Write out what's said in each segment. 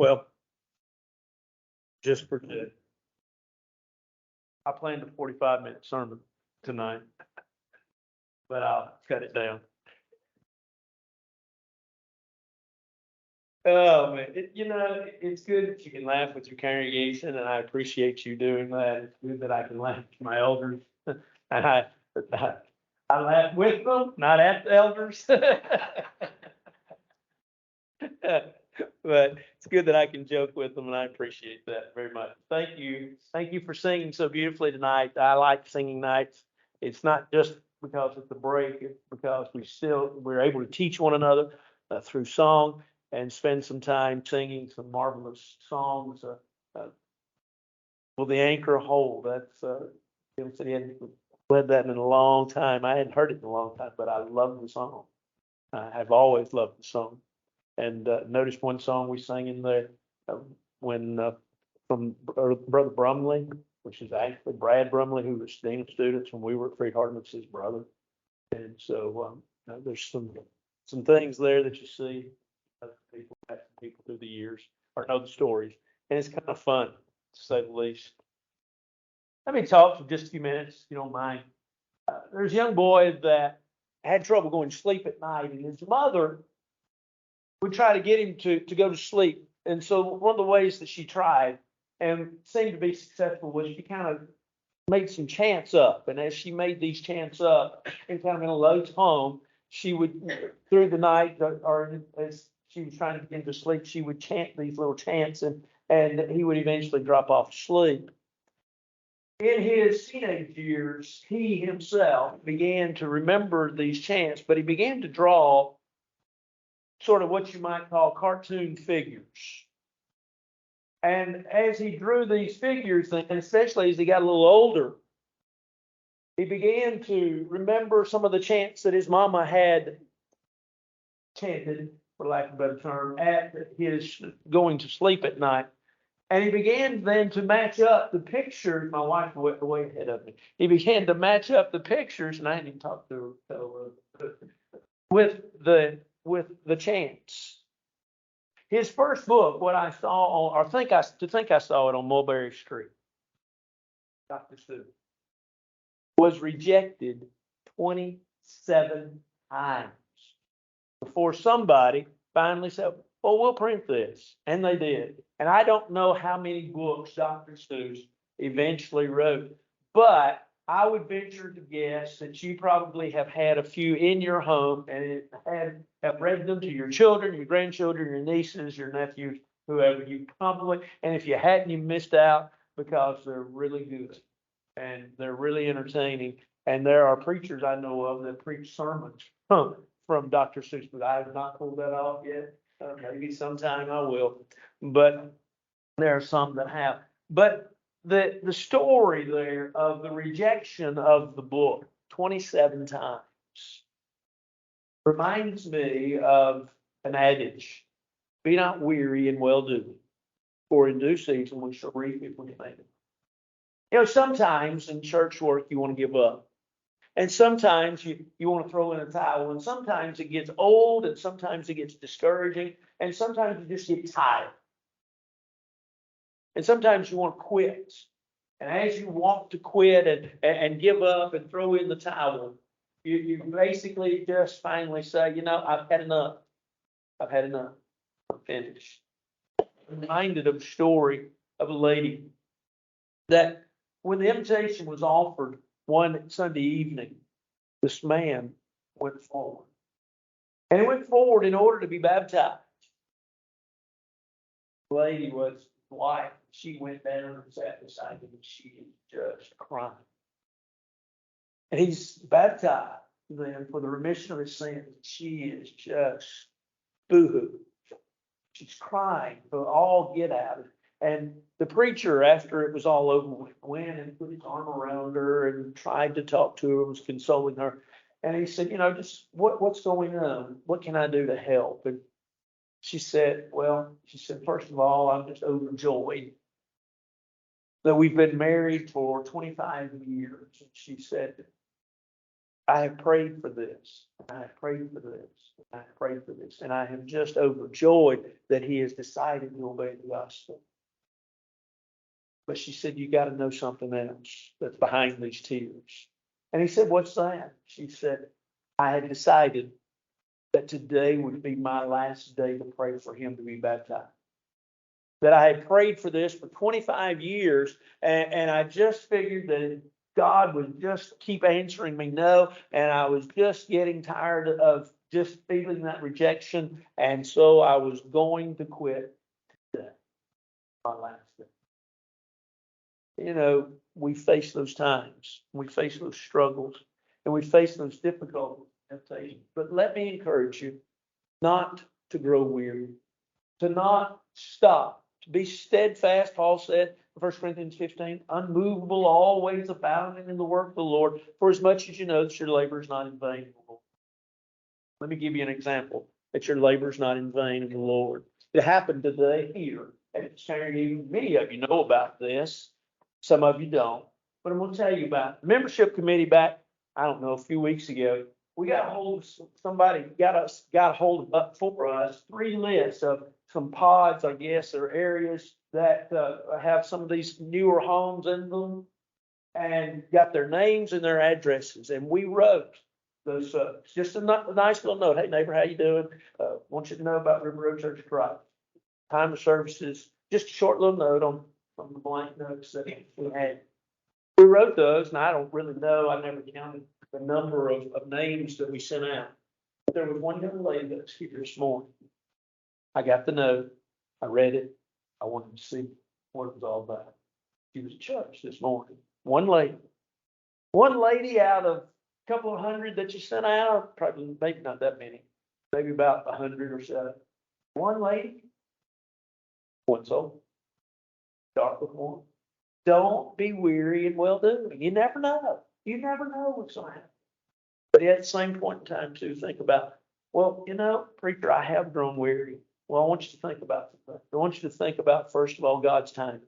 Well, just for today, I planned a 45-minute sermon tonight, but I'll cut it down. Oh, man, it's good that you can laugh with your congregation, and I appreciate you doing that. It's good that I can laugh with my elders. And I laugh with them, not at the elders. But it's good that I can joke with them, and I appreciate that very much. Thank you. Thank you for singing so beautifully tonight. I like singing nights. It's not just because it's a break, it's because we're able to teach one another through song and spend some time singing some marvelous songs. Will the anchor hold? That's Jim said he hadn't led that in a long time. I hadn't heard it in a long time, but I love the song. I've always loved the song. And noticed one song we sang in there when from Brother Brumley, which is actually Brad Brumley, who was dean of students when we were at Freed Hardman's his brother. And so there's some things there that you see people through the years or know the stories, and it's kind of fun to say the least. Let me talk for just a few minutes, if you don't mind. There's a young boy that had trouble going to sleep at night, and his mother would try to get him to go to sleep. And so one of the ways that she tried and seemed to be successful was she kind of made some chants up. And as she made these chants up and kind of in a low tone, she would, through the night, or as she was trying to get him to sleep, she would chant these little chants, and he would eventually drop off to sleep. In his teenage years, he himself began to remember these chants, but he began to draw sort of what you might call cartoon figures. And as he drew these figures, and especially as he got a little older, he began to remember some of the chants that his mama had chanted, for lack of a better term, at his going to sleep at night. And he began then to match up the pictures. My wife went way ahead of me. He began to match up the pictures, and I hadn't even talked to her, with the chants. His first book, what I saw on, or think I saw it on Mulberry Street, Dr. Seuss, was rejected 27 times before somebody finally said, well, we'll print this. And they did. And I don't know how many books Dr. Seuss eventually wrote, but I would venture to guess that you probably have had a few in your home and have read them to your children, your grandchildren, your nieces, your nephews, whoever. You probably, and if you hadn't, you missed out, because they're really good and they're really entertaining. And there are preachers I know of that preach sermons from Dr. Seuss, but I have not pulled that off yet. Maybe sometime I will, but there are some that have. But the story there of the rejection of the book 27 times reminds me of an adage: be not weary in well doing, for in due season we shall reap if we faint. Sometimes in church work you want to give up, and sometimes you want to throw in a towel, and sometimes it gets old, and sometimes it gets discouraging, and sometimes you just get tired. And sometimes you want to quit. And as you want to quit and give up and throw in the towel, you basically just finally say, I've had enough. I've had enough. I'm finished. I'm reminded of a story of a lady that when the invitation was offered one Sunday evening, this man went forward. And he went forward in order to be baptized. The lady was wife. She went down and sat beside him, and she was just crying. And he's baptized then for the remission of his sins. She is just boo-hoo. She's crying for all get out. And the preacher, after it was all over, went and put his arm around her and tried to talk to her, was consoling her. And he said, just what's going on? What can I do to help? And she said, first of all, I'm just overjoyed that we've been married for 25 years. And she said, I have prayed for this. I have prayed for this. I have prayed for this. And I am just overjoyed that he has decided to obey the gospel. But she said, you got to know something else that's behind these tears. And he said, what's that? She said, I had decided that today would be my last day to pray for him to be baptized. That I had prayed for this for 25 years, and I just figured that God would just keep answering me no, and I was just getting tired of just feeling that rejection, and so I was going to quit today, my last day. You know, we face those times, we face those struggles, and we face those difficult temptations. But let me encourage you not to grow weary, to not stop, to be steadfast. Paul said, 1 Corinthians 15, unmovable, always abounding in the work of the Lord, for as much as you know that your labor is not in vain. Let me give you an example that your labor is not in vain in the Lord. It happened today here at Charity. Many of you know about this. Some of you don't. But I'm going to tell you about it. The membership committee back, I don't know, a few weeks ago, we got a hold of somebody, got a hold of for us 3 lists of some pods, I guess, or areas that have some of these newer homes in them, and got their names and their addresses. And we wrote those just a nice little note. Hey neighbor, how you doing? Want you to know about River Road Church of Christ. Time of services, just a short little note on the blank notes that we had. We wrote those, and I don't really know, I never counted the number of names that we sent out. But there was one young lady that was here this morning. I got the note, I read it, I wanted to see what it was all about. She was at church this morning. One lady out of a couple of hundred that you sent out, probably maybe not that many, maybe about 100 or so. One lady, one soul, dark with one. Don't be weary in well doing. You never know. You never know what's going to happen. But at the same point in time, too, think about, well, you know, preacher, I have grown weary. Well, I want you to think about something. I want you to think about, first of all, God's timing.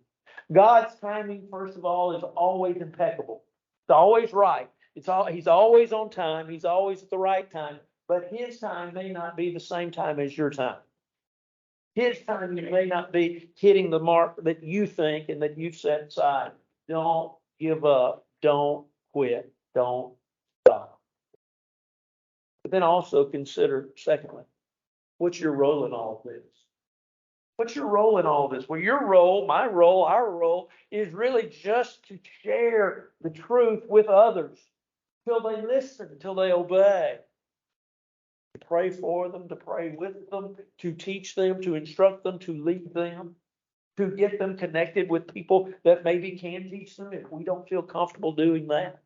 God's timing, first of all, is always impeccable. It's always right. He's always on time. He's always at the right time. But his time may not be the same time as your time. His time may not be hitting the mark that you think and that you've set aside. Don't give up. Don't quit. Don't stop. But then also consider, secondly, what's your role in all of this? What's your role in all this? Well, your role, my role, our role is really just to share the truth with others till they listen, till they obey. To pray for them, to pray with them, to teach them, to instruct them, to lead them, to get them connected with people that maybe can teach them if we don't feel comfortable doing that.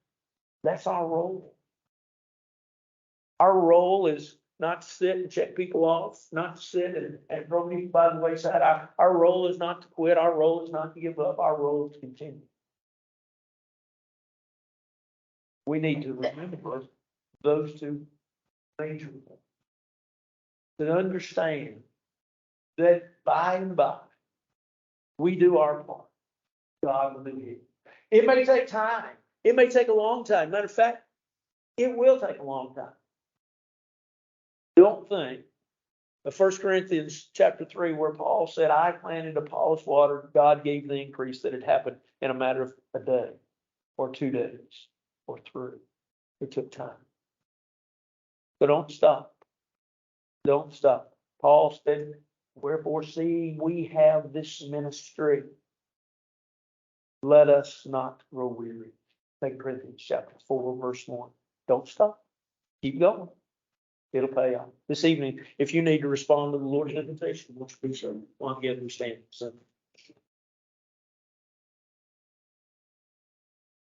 That's our role. Our role is not to sit and check people off, not to sit and throw people by the wayside. Our role is not to quit. Our role is not to give up. Our role is to continue. We need to remember those two major things. To understand that by and by, we do our part. God will do His. It may take time. It may take a long time. Matter of fact, it will take a long time. Don't think of 1 Corinthians chapter 3, where Paul said, I planted, Apollos watered, God gave the increase, that it happened in a matter of a day or 2 days or 3. It took time. So don't stop. Don't stop. Paul said, wherefore, seeing we have this ministry, let us not grow weary. 2 Corinthians chapter 4, verse 1. Don't stop. Keep going. It'll pay off. This evening, if you need to respond to the Lord's invitation, won't you do so? While together we stand. So.